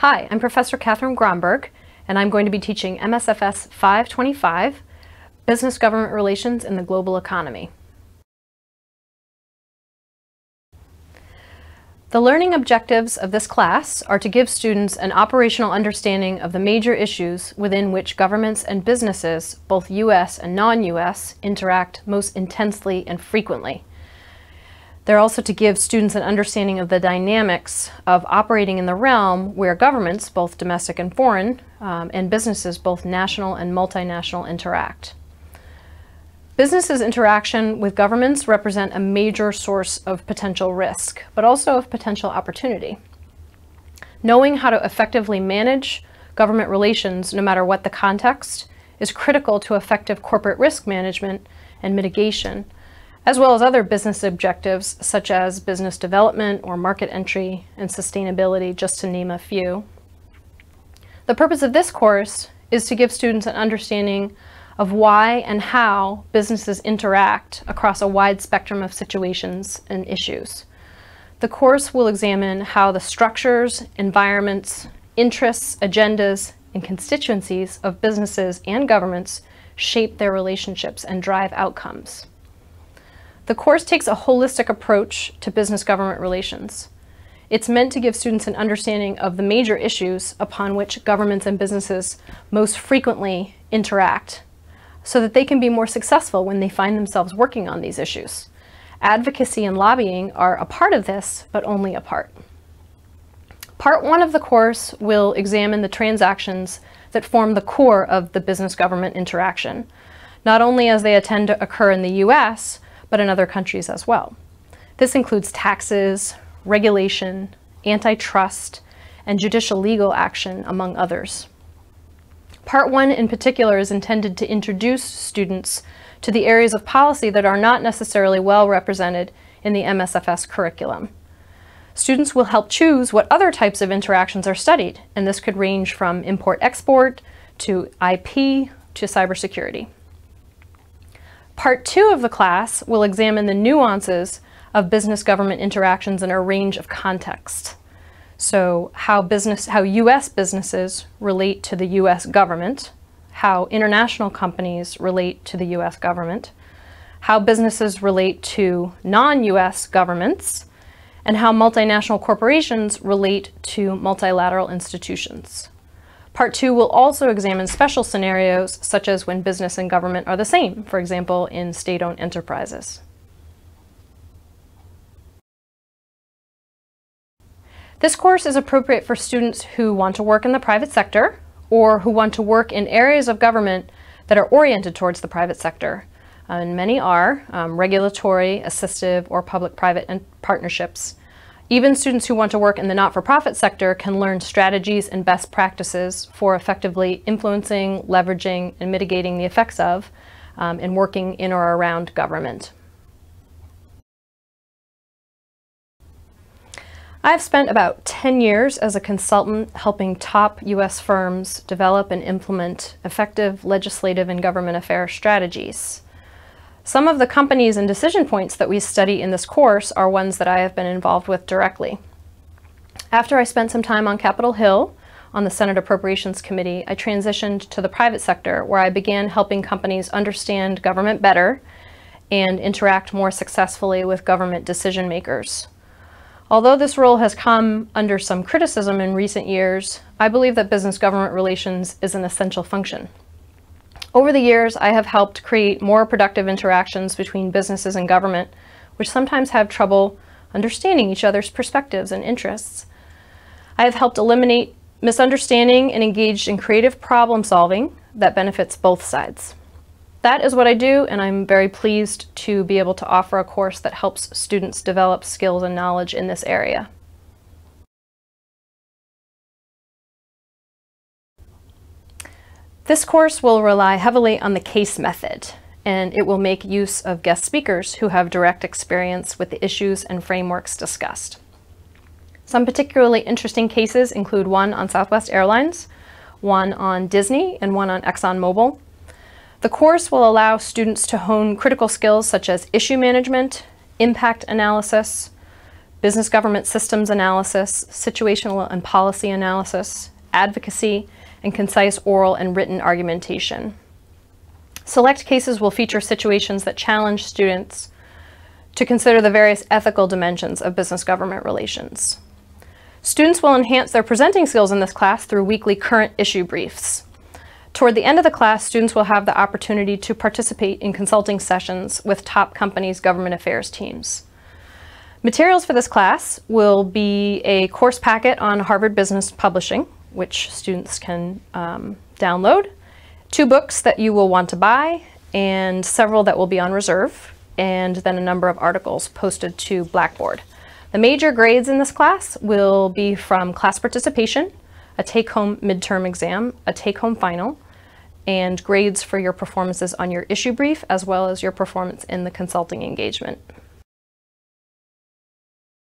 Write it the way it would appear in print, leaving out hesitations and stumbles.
Hi, I'm Professor Gronberg, and I'm going to be teaching MSFS 525, Business Government Relations in the Global Economy. The learning objectives of this class are to give students an operational understanding of the major issues within which governments and businesses, both U.S. and non-U.S., interact most intensely and frequently. They're also to give students an understanding of the dynamics of operating in the realm where governments, both domestic and foreign, and businesses, both national and multinational, interact. Businesses' interaction with governments represent a major source of potential risk, but also of potential opportunity. Knowing how to effectively manage government relations, no matter what the context, is critical to effective corporate risk management and mitigation, as well as other business objectives such as business development or market entry and sustainability, just to name a few. The purpose of this course is to give students an understanding of why and how businesses interact across a wide spectrum of situations and issues. The course will examine how the structures, environments, interests, agendas, and constituencies of businesses and governments shape their relationships and drive outcomes. The course takes a holistic approach to business-government relations. It's meant to give students an understanding of the major issues upon which governments and businesses most frequently interact, so that they can be more successful when they find themselves working on these issues. Advocacy and lobbying are a part of this, but only a part. Part 1 of the course will examine the transactions that form the core of the business-government interaction, not only as they tend to occur in the U.S., but in other countries as well. This includes taxes, regulation, antitrust, and judicial legal action, among others. Part 1 in particular is intended to introduce students to the areas of policy that are not necessarily well represented in the MSFS curriculum. Students will help choose what other types of interactions are studied, and this could range from import-export to IP to cybersecurity. Part 2 of the class will examine the nuances of business-government interactions in a range of contexts. So how U.S. businesses relate to the U.S. government, how international companies relate to the U.S. government, how businesses relate to non-U.S. governments, and how multinational corporations relate to multilateral institutions. Part 2 will also examine special scenarios, such as when business and government are the same, for example, in state-owned enterprises. This course is appropriate for students who want to work in the private sector or who want to work in areas of government that are oriented towards the private sector. And many are regulatory, assistive, or public-private partnerships. Even students who want to work in the not-for-profit sector can learn strategies and best practices for effectively influencing, leveraging, and mitigating the effects of and working in or around government. I've spent about 10 years as a consultant helping top U.S. firms develop and implement effective legislative and government affairs strategies. Some of the companies and decision points that we study in this course are ones that I have been involved with directly. After I spent some time on Capitol Hill on the Senate Appropriations Committee, I transitioned to the private sector, where I began helping companies understand government better and interact more successfully with government decision makers. Although this role has come under some criticism in recent years, I believe that business-government relations is an essential function. Over the years, I have helped create more productive interactions between businesses and government, which sometimes have trouble understanding each other's perspectives and interests. I have helped eliminate misunderstanding and engaged in creative problem solving that benefits both sides. That is what I do, and I'm very pleased to be able to offer a course that helps students develop skills and knowledge in this area. This course will rely heavily on the case method, and it will make use of guest speakers who have direct experience with the issues and frameworks discussed. Some particularly interesting cases include one on Southwest Airlines, one on Disney, and one on ExxonMobil. The course will allow students to hone critical skills such as issue management, impact analysis, business government systems analysis, situational and policy analysis, advocacy, and concise oral and written argumentation. Select cases will feature situations that challenge students to consider the various ethical dimensions of business-government relations. Students will enhance their presenting skills in this class through weekly current issue briefs. Toward the end of the class, students will have the opportunity to participate in consulting sessions with top companies' government affairs teams. Materials for this class will be a course packet on Harvard Business Publishing, which students can download, 2 books that you will want to buy, and several that will be on reserve, and then a number of articles posted to Blackboard. The major grades in this class will be from class participation, a take-home midterm exam, a take-home final, and grades for your performances on your issue brief, as well as your performance in the consulting engagement.